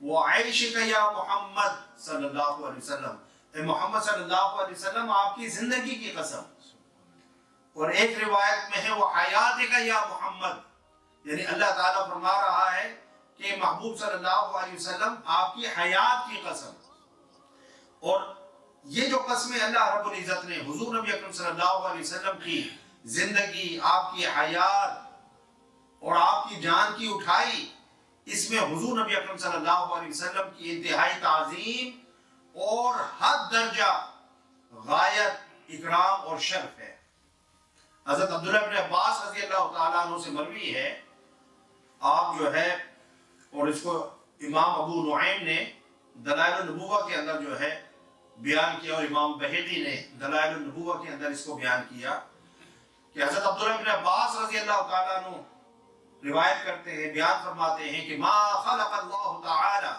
وعیشک یا محمد صلی اللہ علیہ وسلم، اے محمد صلی اللہ علیہ وسلم آپ کی زندگی کی قسم. اور ایک روایت میں ہے وحیاتک یا محمد، یعنی اللہ تعالیٰ فرما رہا ہے کہ محبوب صلی اللہ علیہ وسلم آپ کی حیات کی قسم. اور یہ جو قسمیں اللہ رب العزت نے حضور نبی اکرم صلی اللہ علیہ وسلم کی زندگی، آپ کی حیات اور آپ کی جان کی اٹھائی، اس میں حضور نبی اکرم صلی اللہ علیہ وسلم کی انتہائی تعظیم اور حد درجہ غایت اکرام اور شرف ہے. حضرت عبداللہ بن عباس رضی اللہ تعالیٰ عنہ سے مروی ہے، آپ جو ہے، اور اس کو امام ابو نعیم نے دلائل النبوہ کے اندر جو ہے بیان کیا، اور امام بہقی نے دلائل النبوہ کے اندر اس کو بیان کیا، کہ حضرت عبداللہ بن عباس رضی اللہ تعالیٰ عنہ روایت کرتے ہیں، بیان فرماتے ہیں کہ ما خلق اللہ تعالی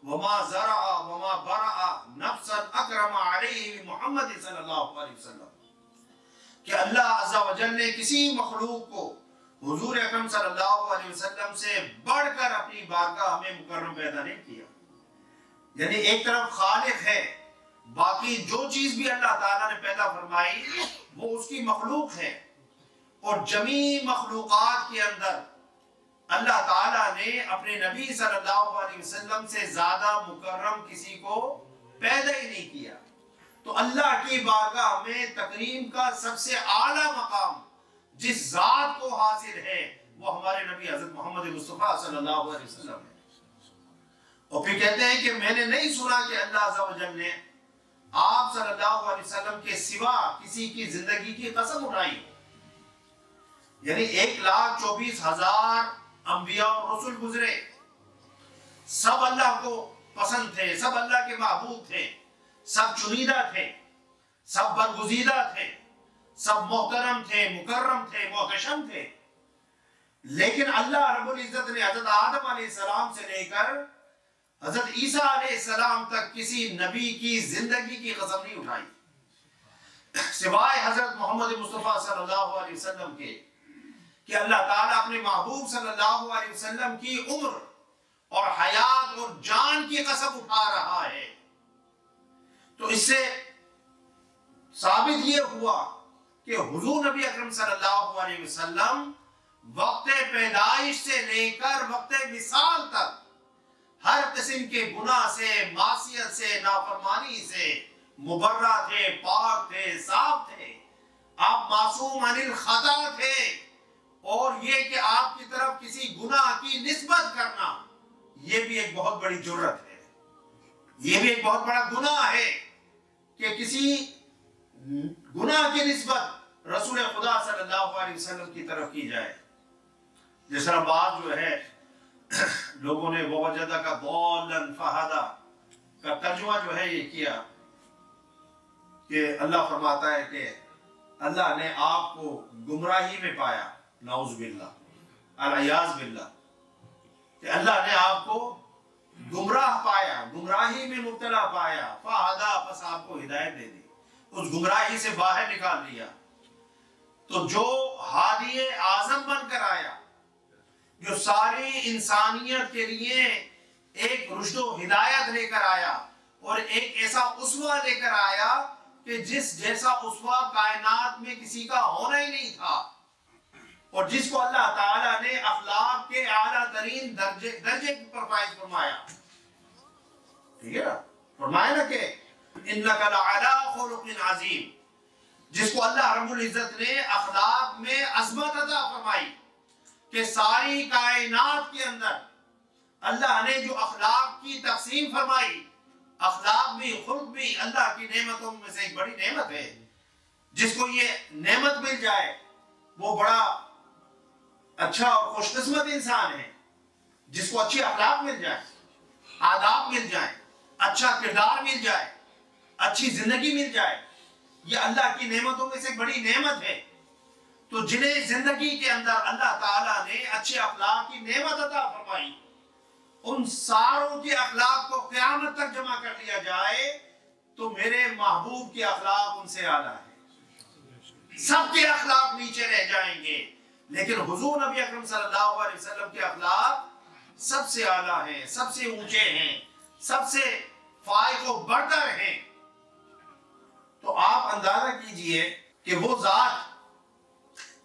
وما زرع وما برع نفسا اکرم علیہ محمد صلی اللہ علیہ وسلم، کہ اللہ عز و جل نے کسی مخلوق کو حضور اکرم صلی اللہ علیہ وسلم سے بڑھ کر اپنی بارگاہ میں مکرم پیدا نہیں کیا. یعنی ایک طرف خالق ہے، باقی جو چیز بھی اللہ تعالیٰ نے پیدا فرمائی وہ اس کی مخلوق ہے، اور جمیع مخلوقات کے اندر اللہ تعالیٰ نے اپنے نبی صلی اللہ علیہ وسلم سے زیادہ مکرم کسی کو پیدا ہی نہیں کیا. تو اللہ کی بارگاہ میں تکریم کا سب سے اعلیٰ مقام جس ذات کو حاصل ہے وہ ہمارے نبی حضرت محمد مصطفیٰ صلی اللہ علیہ وسلم ہے. اور پھر کہتے ہیں کہ میں نے نہیں سنا کہ اللہ عز و جل نے آپ صلی اللہ علیہ وسلم کے سوا کسی کی زندگی کی قسم اٹھائی. یعنی 1,24,000 انبیاء اور رسول گزرے، سب اللہ کو پسند تھے، سب اللہ کے محبوب تھے، سب چنیدہ تھے، سب برگزیدہ تھے، سب محترم تھے، مکرم تھے، محتشم تھے. لیکن اللہ رب العزت نے حضرت آدم علیہ السلام سے لے کر حضرت عیسیٰ علیہ السلام تک کسی نبی کی زندگی کی قسم نہیں اٹھائی سوائے حضرت محمد مصطفیٰ صلی اللہ علیہ وسلم کے، کہ اللہ تعالیٰ اپنے محبوب صلی اللہ علیہ وسلم کی عمر اور حیات اور جان کی قسم اٹھا رہا ہے. تو اس سے ثابت یہ ہوا کہ حضور نبی اکرم صلی اللہ علیہ وسلم وقت پیدائش سے لے کر وقت وصال تک ہر قسم کے گناہ سے، معصیت سے، نافرمانی سے مبرہ تھے، پاک تھے، صاف تھے. آپ معصوم عن الخطا تھے، اور یہ کہ آپ کی طرف کسی گناہ کی نسبت کرنا یہ بھی ایک بہت بڑی جرت ہے، یہ بھی ایک بہت بڑا گناہ ہے کہ کسی گناہ کی نسبت رسول خدا صلی اللہ علیہ وسلم کی طرف کی جائے. جس طرح بعض جو ہے لوگوں نے وَوَجَدَكَ ضَالًّا فَهَدَىٰ کا ترجمہ جو ہے یہ کیا کہ اللہ فرماتا ہے کہ اللہ نے آپ کو گمراہی میں پایا، نعوذ باللہ، العیاذ باللہ، کہ اللہ نے آپ کو گمراہ پایا، گمراہی میں مبتلا پایا، فَهَدَىٰ پس آپ کو ہدایت دے دی، اس گمراہی سے باہر نکال دیا. تو جو ہادی اعظم بن کر آیا، جو ساری انسانیت کے لیے ایک رشد و ہدایت لے کر آیا، اور ایک ایسا اسوہ لے کر آیا کہ جس جیسا اسوہ کائنات میں کسی کا ہونا ہی نہیں تھا، اور جس کو اللہ تعالیٰ نے اخلاق کے اعلیٰ ترین درجے پر فائز فرمایا. ٹھیک ہے نا، فرمایا نا کہ اِنَّكَ لَعَلَىٰ خُلُقٍ عَظِيمٍ، جس کو اللہ رب العزت نے اخلاق میں عظمت عطا فرمائی، کہ ساری کائنات کے اندر اللہ نے جو اخلاق کی تقسیم فرمائی، اخلاق بھی، خلق بھی اللہ کی نعمتوں میں سے ایک بڑی نعمت ہے. جس کو یہ نعمت مل جائے وہ بڑا اچھا اور خوش قسمت انسان ہے. جس کو اچھی اخلاق مل جائے، آداب مل جائیں، اچھا کردار مل جائے، اچھی زندگی مل جائے، یہ اللہ کی نعمتوں میں سے ایک بڑی نعمت ہے. تو جنہیں زندگی کے اندر اللہ تعالیٰ نے اچھے اخلاق کی نعمت عطا فرمائی، ان ساروں کے اخلاق کو قیامت تک جمع کر لیا جائے تو میرے محبوب کے اخلاق ان سے اعلیٰ ہیں. سب کے اخلاق نیچے رہ جائیں گے، لیکن حضور نبی اکرم صلی اللہ علیہ وسلم کے اخلاق سب سے اعلیٰ ہیں، سب سے اونچے ہیں، سب سے فائق و برتر ہیں، تو آپ اندازہ کیجئے کہ وہ ذات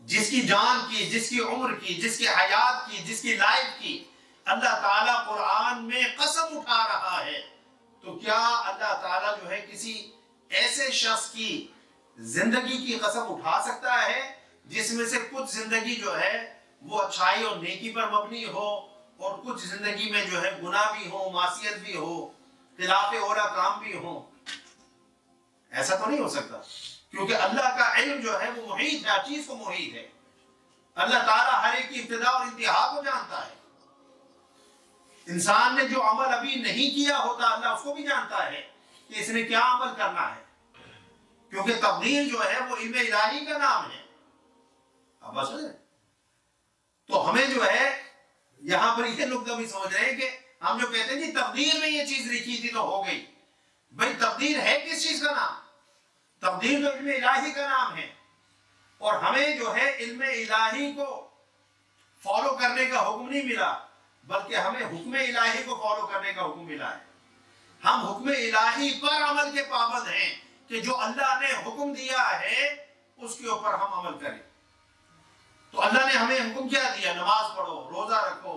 جس کی جان کی، جس کی عمر کی، جس کی حیات کی، جس کی لائف کی اللہ تعالیٰ قرآن میں قسم اٹھا رہا ہے، تو کیا اللہ تعالیٰ جو ہے کسی ایسے شخص کی زندگی کی قسم اٹھا سکتا ہے جس میں سے کچھ زندگی جو ہے وہ اچھائی اور نیکی پر مبنی ہو اور کچھ زندگی میں جو ہے گناہ بھی ہو، معصیت بھی ہو، خلاف اولیٰ کام بھی ہو؟ ایسا تو نہیں ہو سکتا، کیونکہ اللہ کا علم جو ہے وہ محیط ہے، ہر چیز کو محیط ہے۔ اللہ تعالیٰ ہر ایک کی ابتدا اور انتہا کو جانتا ہے۔ انسان نے جو عمل ابھی نہیں کیا ہوتا اللہ اس کو بھی جانتا ہے کہ اس نے کیا عمل کرنا ہے، کیونکہ تقدیر جو ہے وہ علم الہی کا نام ہے۔ اب بس تو ہمیں جو ہے یہاں پر یہ نقطہ بھی سمجھ رہے ہیں کہ ہم جو کہتے ہیں جی تقدیر میں یہ چیز لکھی تھی تو ہو گئی، بھئی تقدیر ہے کس چیز کا نام؟ تقدیر تو علم الہی کا نام ہے، اور ہمیں جو ہے علم الہی کو فالو کرنے کا حکم نہیں ملا، بلکہ ہمیں حکم الہی کو فالو کرنے کا حکم ملا ہے۔ ہم حکم الہی پر عمل کے پابند ہیں کہ جو اللہ نے حکم دیا ہے اس کے اوپر ہم عمل کریں۔ تو اللہ نے ہمیں حکم کیا دیا؟ نماز پڑھو، روزہ رکھو،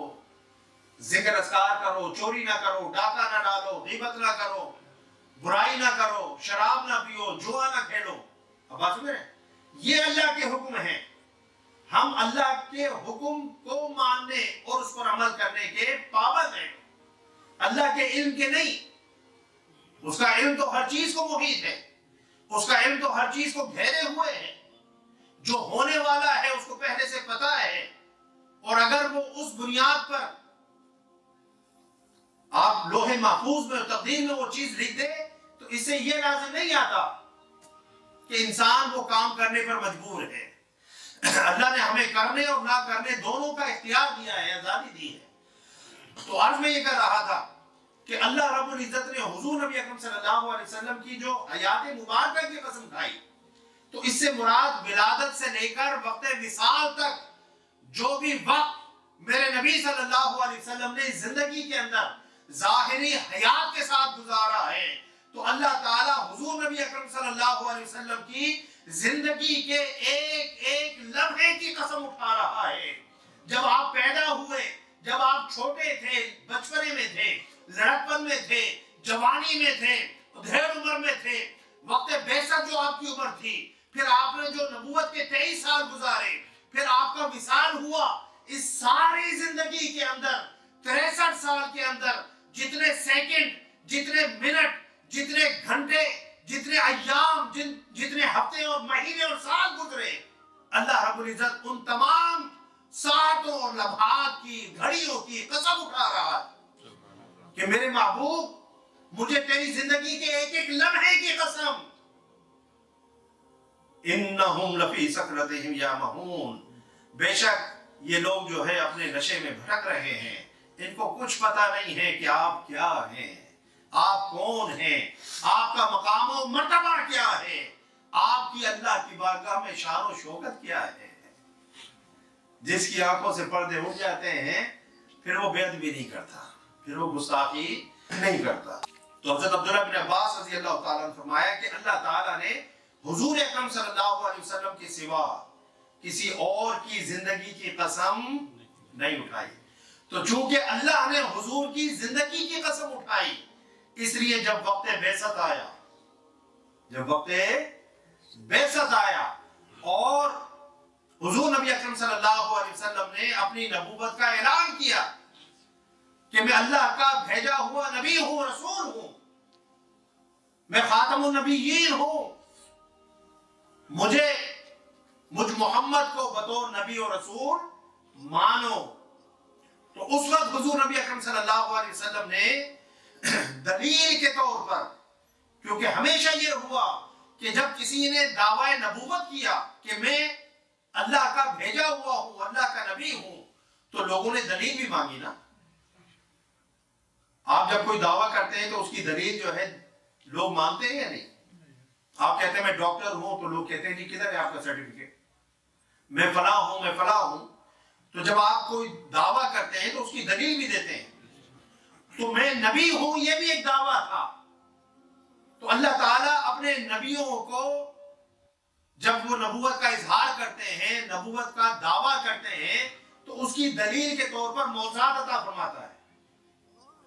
ذکر اذکار کرو، چوری نہ کرو، ڈاکہ نہ ڈالو، غیبت نہ کرو، برائی نہ کرو، شراب نہ پیو، جوا نہ کھیلو۔ اب بات سمجھ رہے ہیں؟ یہ اللہ کے حکم ہیں۔ ہم اللہ کے حکم کو ماننے اور اس پر عمل کرنے کے پابند ہیں، اللہ کے علم کے نہیں۔ اس کا علم تو ہر چیز کو محیط ہے، اس کا علم تو ہر چیز کو گھیرے ہوئے ہے، جو ہونے والا ہے اس کو پہلے سے پتا ہے، اور اگر وہ اس بنیاد پر آپ لوح محفوظ میں تقدیر میں وہ چیز لکھ دے تو اس سے یہ لازم نہیں آتا کہ انسان وہ کام کرنے پر مجبور ہے۔ اللہ نے ہمیں کرنے اور نہ کرنے دونوں کا اختیار دیا ہے، آزادی دی ہے۔ تو عرض میں یہ کہہ رہا تھا کہ اللہ رب العزت نے حضور نبی اکرم صلی اللہ علیہ وسلم کی جو حیات مبارکہ کی قسم کھائی، تو اس سے مراد ولادت سے لے کر وقت وصال تک جو بھی وقت میرے نبی صلی اللہ علیہ وسلم نے زندگی کے اندر ظاہری حیات کے ساتھ گزارا ہے، تو اللہ تعالیٰ حضور نبی اکرم صلی اللہ علیہ وسلم کی زندگی کے ایک ایک لمحے کی قسم اٹھا رہا ہے۔ جب آپ پیدا ہوئے، جب آپ چھوٹے تھے، بچپنے میں تھے، لڑکپن میں تھے، جوانی میں تھے، ادھیڑ عمر میں تھے، وقت بعثت جو آپ کی عمر تھی، پھر آپ نے جو نبوت کے 23 سال گزارے، پھر آپ کا وصال ہوا، اس ساری زندگی کے اندر 63 سال کے اندر جتنے سیکنڈ، جتنے منٹ، جتنے گھنٹے، جتنے ایام، جتنے ہفتے اور مہینے اور سال گزرے، اللہ رب العزت ان تمام ساعتوں اور لمحات کی، گھڑیوں کی قسم اٹھا رہا ہے کہ میرے محبوب مجھے تیری زندگی کے ایک ایک لمحے کی قسم، انہم لفی سکرتہم یعمہون، بے شک یہ لوگ جو ہے اپنے نشے میں بھٹک رہے ہیں، ان کو کچھ پتہ نہیں ہے کہ آپ کیا ہیں، آپ کون ہیں، آپ کا مقام و مرتبہ کیا ہے، آپ کی اللہ کی بارگاہ میں شان و شوکت کیا ہے۔ جس کی آنکھوں سے پردے اٹھ جاتے ہیں پھر وہ بے ادبی نہیں کرتا، پھر وہ گستاخی نہیں کرتا۔ تو حضرت عبداللہ بن عباس رضی اللہ تعالیٰ عنہ فرمایا کہ اللہ تعالیٰ نے حضور اکرم صلی اللہ علیہ وسلم کے سوا کسی اور کی زندگی کی قسم نہیں اٹھائی۔ تو چونکہ اللہ نے حضور کی زندگی کی قسم اٹھائی، اس لیے جب وقت بعثت آیا اور حضور نبی اکرم صلی اللہ علیہ وسلم نے اپنی نبوت کا اعلان کیا کہ میں اللہ کا بھیجا ہوا نبی ہوں، رسول ہوں، میں خاتم النبیین ہوں، مجھ محمد کو بطور نبی اور رسول مانو، تو اس وقت حضور نبی اکرم صلی اللہ علیہ وسلم نے دلیل کے طور پر، کیونکہ ہمیشہ یہ ہوا کہ جب کسی نے دعوی نبوت کیا کہ میں اللہ کا بھیجا ہوا ہوں، اللہ کا نبی ہوں، تو لوگوں نے دلیل بھی مانگی نا۔ آپ جب کوئی دعویٰ کرتے ہیں تو اس کی دلیل جو ہے لوگ مانتے ہیں یا نہیں؟ آپ کہتے ہیں میں ڈاکٹر ہوں تو لوگ کہتے ہیں جی کدھر ہے آپ کا سرٹیفکیٹ؟ میں فلاں ہوں، میں فلاں ہوں، تو جب آپ کوئی دعویٰ کرتے ہیں تو اس کی دلیل بھی دیتے ہیں. تو میں نبی ہوں یہ بھی ایک دعویٰ تھا. تو اللہ تعالیٰ اپنے نبیوں کو جب وہ نبوت کا اظہار کرتے ہیں، نبوت کا دعویٰ کرتے ہیں، تو اس کی دلیل کے طور پر معجزات عطا فرماتا ہے.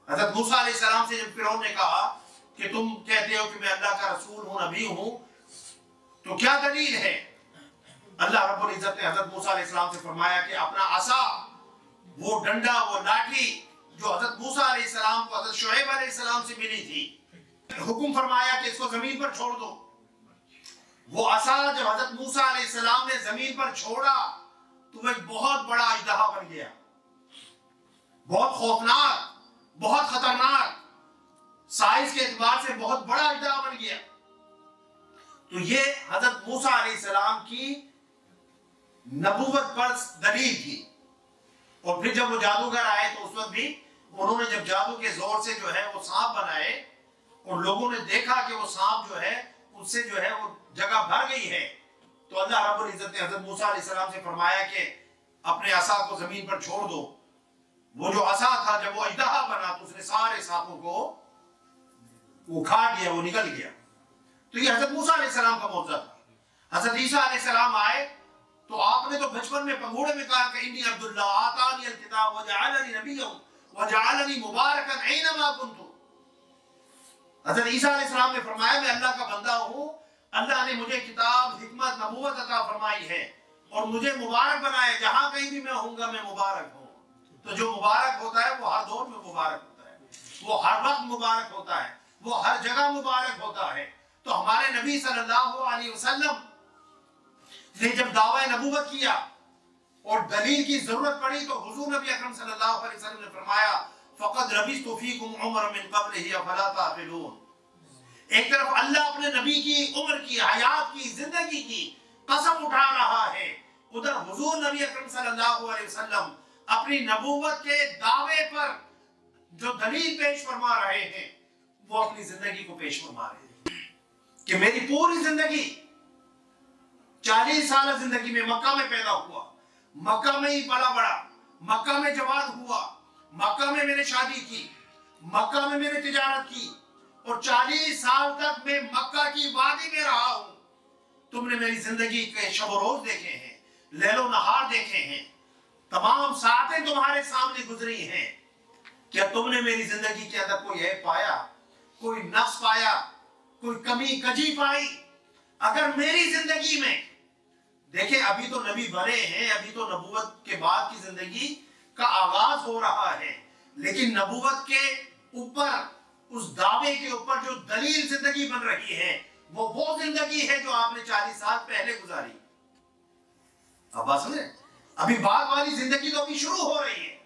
حضرت موسیٰ علیہ السلام سے جب فرعون نے کہا کہ تم کہتے ہو کہ میں اللہ کا رسول ہوں، نبی ہوں، تو کیا دلیل ہے؟ اللہ رب العزت نے حضرت موسیٰ علیہ السلام سے فرمایا کہ اپنا عصا، وہ ڈنڈا، وہ لاٹھی جو حضرت موسیٰ علیہ السلام کو حضرت شعیب علیہ السلام سے ملی تھی، حکم فرمایا کہ اس کو زمین پر چھوڑ دو. وہ عصا جب حضرت موسیٰ علیہ السلام نے زمین پر چھوڑا تو وہ ایک بہت بڑا اژدہا بن گیا، بہت خوفناک، بہت خطرناک، سائز کے اعتبار سے بہت بڑا اژدہا بن گیا. تو یہ حضرت موسیٰ علیہ السلام کی نبوت پر دلیل تھی. اور پھر جب وہ جادوگر آئے تو اس وقت بھی انہوں نے جب جادو کے زور سے جو ہے وہ سانپ بنائے اور لوگوں نے دیکھا کہ وہ سانپ جو ہے اس سے جو ہے وہ جگہ بھر گئی ہے، تو اللہ رب العزت نے حضرت موسیٰ علیہ السلام سے فرمایا کہ اپنے عصا کو زمین پر چھوڑ دو. وہ جو عصا تھا جب وہ اژدہا بنا تو اس نے سارے سانپوں کو وہ کھا گیا، وہ نکل گیا. تو یہ حضرت موسیٰ علیہ السلام کا معجزہ تھا. حضرت عیسیٰ علیہ السلام آئے تو آپ نے تو بچپن میں پنگوڑے میں کہا کہ انی عبداللہ آتانی الکتاب وجعلنی نبیا وجعلنی مبارکا اینما کنت. حضرت عیسیٰ علیہ السلام نے فرمایا میں اللہ کا بندہ ہوں، اللہ نے مجھے کتاب، حکمت، نبوت عطا فرمائی ہے اور مجھے مبارک بنایا، جہاں کہیں بھی میں ہوں گا میں مبارک ہوں. تو جو مبارک ہوتا ہے وہ ہر دور میں مبارک ہوتا ہے، وہ ہر وقت مبارک ہوتا ہے، وہ ہر جگہ مبارک ہوتا ہے. تو ہمارے نبی صلی اللہ علیہ وسلم نے جب دعوی نبوت کیا اور دلیل کی ضرورت پڑی تو حضور نبی اکرم صلی اللہ علیہ وسلم نے فرمایا فقد لبثت فیکم عمرا من قبلہ افلا تعقلون. ایک طرف اللہ اپنے نبی کی عمر کی، حیات کی، زندگی کی قسم اٹھا رہا ہے، ادھر حضور نبی اکرم صلی اللہ علیہ وسلم اپنی نبوت کے دعوے پر جو دلیل پیش فرما رہے ہیں وہ اپنی زندگی کو پیش فرما رہے ہیں کہ میری پوری زندگی 40 سالہ زندگی میں مکہ میں پیدا ہوا، مکہ میں ہی پلا بڑا، مکہ میں جوان ہوا، مکہ میں میں نے شادی کی، مکہ میں میں نے تجارت کی اور 40 سال تک میں مکہ کی وادی میں رہا ہوں. تم نے میری زندگی کے شب و روز دیکھے ہیں، لیل و نہار دیکھے ہیں، تمام ساعتیں تمہارے سامنے گزری ہیں. کیا تم نے میری زندگی کے اندر کوئی عیب پایا، کوئی نقص پایا، کوئی کمی کجی پائی؟ اگر میری زندگی میں، دیکھیں ابھی تو نبی بنے ہیں، ابھی تو نبوت کے بعد کی زندگی کا آغاز ہو رہا ہے، لیکن نبوت کے اوپر، اس دعوے کے اوپر جو دلیل زندگی بن رہی ہے وہ زندگی ہے جو آپ نے 40 سال پہلے گزاری. اب بات سمجھیں، ابھی بعد والی زندگی تو ابھی شروع ہو رہی ہے،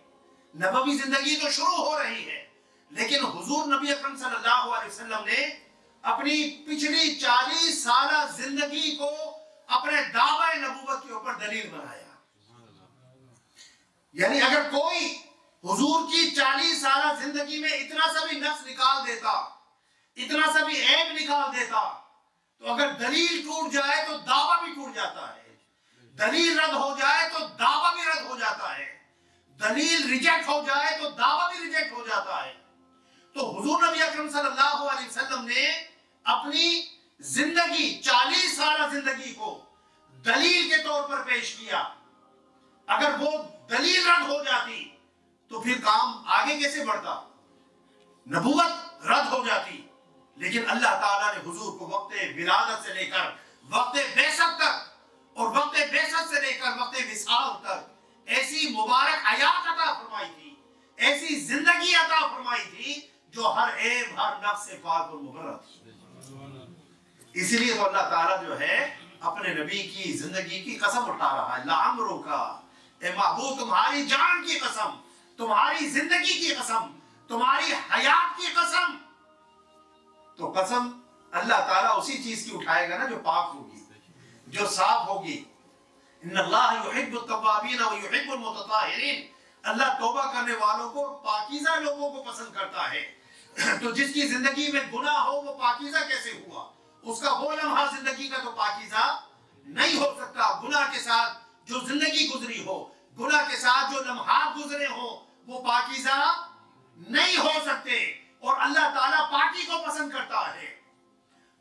نبوی زندگی تو شروع ہو رہی ہے، لیکن حضور نبی اکرم صلی اللہ علیہ وسلم نے اپنی پچھلی 40 سالہ زندگی کو اپنے دعوی نبوت کے اوپر دلیل بنایا. یعنی اگر کوئی حضور کی 40 سالہ زندگی میں اتنا سا بھی نقص نکال دیتا، اتنا سا بھی عیب نکال دیتا، تو اگر دلیل ٹوٹ جائے تو دعویٰ بھی ٹوٹ جاتا ہے، دلیل رد ہو جائے تو دعویٰ بھی رد ہو جاتا ہے، دلیل ریجیکٹ ہو جائے تو دعویٰ بھی ریجیکٹ ہو جاتا ہے. تو حضور نبی اکرم صلی اللہ علیہ وسلم نے اپنی زندگی، 40 سالہ زندگی کو دلیل کے طور پر پیش کیا. اگر وہ دلیل رد ہو جاتی تو پھر کام آگے کیسے بڑھتا؟ نبوت رد ہو جاتی. لیکن اللہ تعالیٰ نے حضور کو وقت ولادت سے لے کر وقت بعثت تک اور وقت بعثت سے لے کر وقت وصال تک ایسی مبارک حیات عطا فرمائی تھی، ایسی زندگی عطا فرمائی تھی جو ہر عیب، ہر نقص سے پاک اور مبرر تھی. اسی لیے تو اللہ تعالیٰ جو ہے اپنے نبی کی زندگی کی قسم اٹھا رہا ہے. لعمرک، اے محبوب تمہاری جان کی قسم، تمہاری زندگی کی قسم، تمہاری حیات کی قسم. تو قسم اللہ تعالیٰ اسی چیز کی اٹھائے گا نا جو پاک ہوگی، جو صاف ہوگی. ان اللہ یحب التوابین ویحب المتطہرین. اللہ توبہ کرنے والوں کو، پاکیزہ لوگوں کو پسند کرتا ہے. تو جس کی زندگی میں گناہ ہو وہ پاکیزہ کیسے ہوا؟ اس کا وہ لمحہ زندگی کا تو پاکیزہ نہیں ہو سکتا. گناہ کے ساتھ جو زندگی گزری ہو، گناہ کے ساتھ جو لمحات گزرے ہوں وہ پاکیزہ نہیں ہو سکتے، اور اللہ تعالیٰ پاکی کو پسند کرتا ہے۔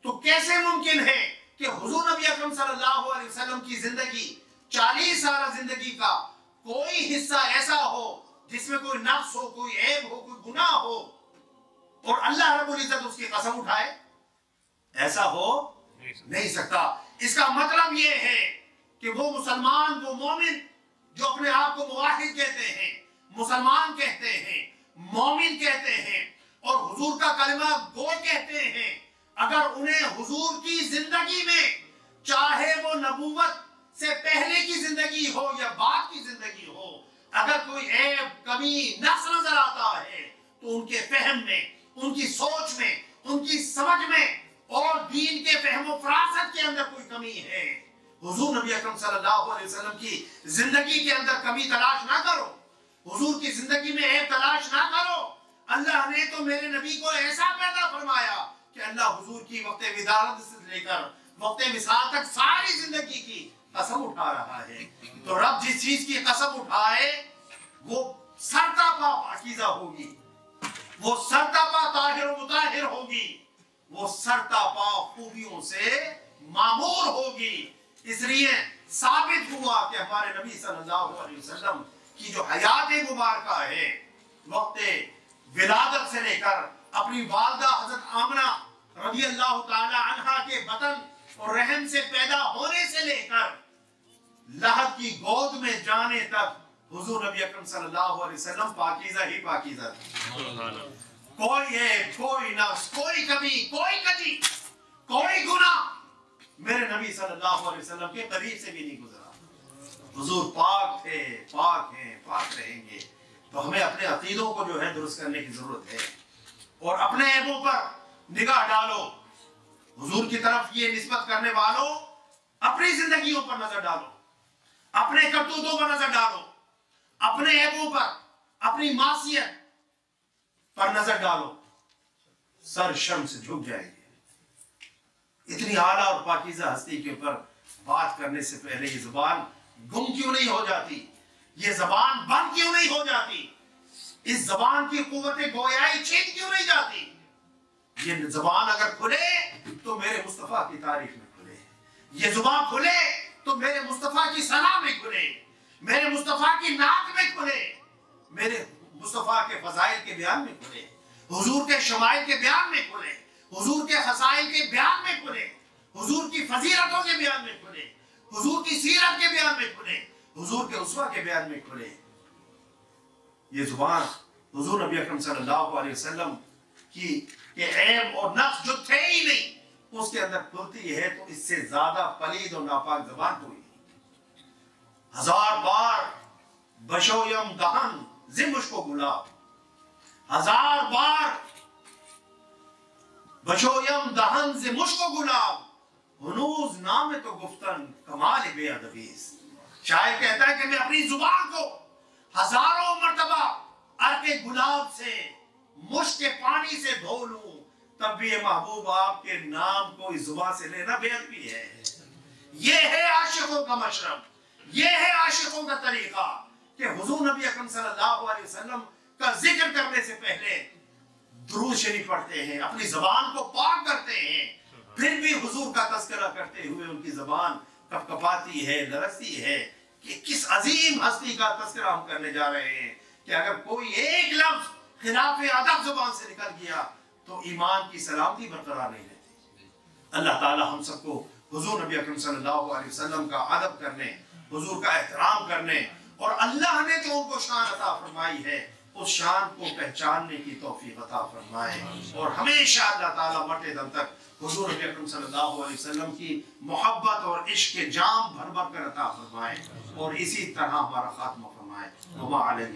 تو کیسے ممکن ہے کہ حضور نبی اکرم صلی اللہ علیہ وسلم کی زندگی 40 سالہ زندگی کا کوئی حصہ ایسا ہو جس میں کوئی نقص ہو، کوئی عیب ہو، کوئی گناہ ہو، اور اللہ رب العزت اس کی قسم اٹھائے؟ ایسا ہو نہیں سکتا۔ اس کا مطلب یہ ہے کہ وہ مسلمان، وہ مومن جو اپنے آپ کو موحد کہتے ہیں، مسلمان کہتے ہیں، مومن کہتے ہیں، اور حضور کا کلمہ گو کہتے ہیں، اگر انہیں حضور کی زندگی میں، چاہے وہ نبوت سے پہلے کی زندگی ہو یا بعد کی زندگی ہو، اگر کوئی عیب، کمی، نقص نظر آتا ہے تو ان کے فہم میں، ان کی سوچ میں، ان کی سمجھ میں اور دین کے فہم و فراست کے اندر کوئی کمی ہے، حضور نبی اکرم صلی اللہ علیہ وسلم کی زندگی کے اندر کمی تلاش نہ کرو، حضور کی زندگی میں عیب تلاش نہ کرو۔ اللہ نے تو میرے نبی کو ایسا پیدا فرمایا کہ اللہ حضور کی وقت ولادت سے لے کر وقت وصال تک ساری زندگی کی قسم اٹھا رہا ہے۔ تو رب جس چیز کی قسم اٹھائے وہ سرتاپا پاکیزہ ہوگی، وہ سرتاپا طاہر و مطہر ہوگی، وہ سرتاپا خوبیوں سے معمور ہوگی۔ اس لیے ثابت ہوا کہ ہمارے نبی صلی اللہ علیہ وسلم کی جو حیات مبارکہ ہے، وقت ولادت سے لے کر اپنی والدہ حضرت آمنہ رضی اللہ تعالی عنہا کے بطن اور رحم سے پیدا ہونے سے لے کر لحد کی گود میں جانے تک حضور نبی اکرم صلی اللہ علیہ وسلم پاکیزہ ہی پاکیزہ تھے۔ کوئی عیب، کوئی نقص، کوئی کمی، کوئی کجی، کوئی گناہ میرے نبی صلی اللہ علیہ وسلم کے قریب سے بھی نہیں گزرا۔ حضور پاک تھے، پاک ہیں، پاک رہیں گے۔ تو ہمیں اپنے عقیدوں کو جو ہے درست کرنے کی ضرورت ہے، اور اپنے عیبوں پر نگاہ ڈالو۔ حضور کی طرف یہ نسبت کرنے والوں اپنی زندگیوں پر نظر ڈالو، اپنے کرتوتوں پر نظر ڈالو، اپنے عیبوں پر، اپنی معصیت پر نظر ڈالو، سر شرم سے جھک جائے گی۔ اتنی اعلیٰ اور پاکیزہ ہستی کے اوپر بات کرنے سے پہلے یہ زبان گم کیوں نہیں ہو جاتی؟ یہ زبان بند کیوں نہیں ہو جاتی؟ اس زبان کی قوت گویائی چھین کیوں نہیں جاتی؟ یہ زبان اگر کھلے تو میرے مصطفیٰ کی تعریف میں کھلے، یہ زبان کھلے تو میرے مصطفیٰ کی ثنا میں کھلے، میرے مصطفیٰ کی نعت میں کھلے، میرے مصطفیٰ کے فضائل کے بیان میں کھلے، حضور کے شمائل کے بیان میں کھلے، حضور کے خصائل کے بیان میں کھلے، حضور کی فضیلتوں کے بیان میں کھلے، حضور کی سیرت کے بیان میں کھلے، حضور کے اسوہ کے بیان میں کھلے۔ یہ زبان حضور نبی اکرم صلی اللہ علیہ وسلم کی عیب اور نقص جو تھے ہی نہیں اس کے اندر کھلتی ہے، تو اس سے زیادہ پلید اور ناپاک زبان کوئی نہیں۔ 1000 بار بشویم دہن ز مشک و گلاب، 1000 بار بشویم دہن ز مشک و گلاب، ہنوز نام تو گفتن کمال بے ادبیست۔ شاعر کہتا ہے کہ میں اپنی زبان کو 1000 مرتبہ عرق گلاب سے، مشک کے پانی سے دھو لوں، تب بھی یہ محبوب آپ کے نام کو اس زبان سے لینا بے ادبی ہے۔ یہ ہے عاشقوں کا مشرب، یہ ہے عاشقوں کا طریقہ کہ حضور نبی اکرم صلی اللہ علیہ وسلم کا ذکر کرنے سے پہلے درود شریف پڑھتے ہیں، اپنی زبان کو پاک کرتے ہیں، پھر بھی حضور کا تذکرہ کرتے ہوئے ان کی زبان کپ کپاتی ہے، لرزتی ہے کہ کس عظیم ہستی کا تذکرہ ہم کرنے جا رہے ہیں کہ اگر کوئی ایک لفظ خلاف ادب زبان سے نکل گیا تو ایمان کی سلامتی برقرار نہیں رہتی۔ اللہ تعالی ہم سب کو حضور نبی اکرم صلی اللہ علیہ وسلم کا ادب کرنے، حضور کا احترام کرنے، اور اللہ نے جو ان کو شان عطا فرمائی ہے اس شان کو پہچاننے کی توفیق عطا فرمائے، اور ہمیشہ اللہ تعالی مرتے دم تک حضور نبی اکرم صلی اللہ علیہ وسلم کی محبت اور عشق کے جام بھر بھر کر عطا فرمائے، اور اسی طرح ہمارا خاتمہ فرمائے۔ وما علیہ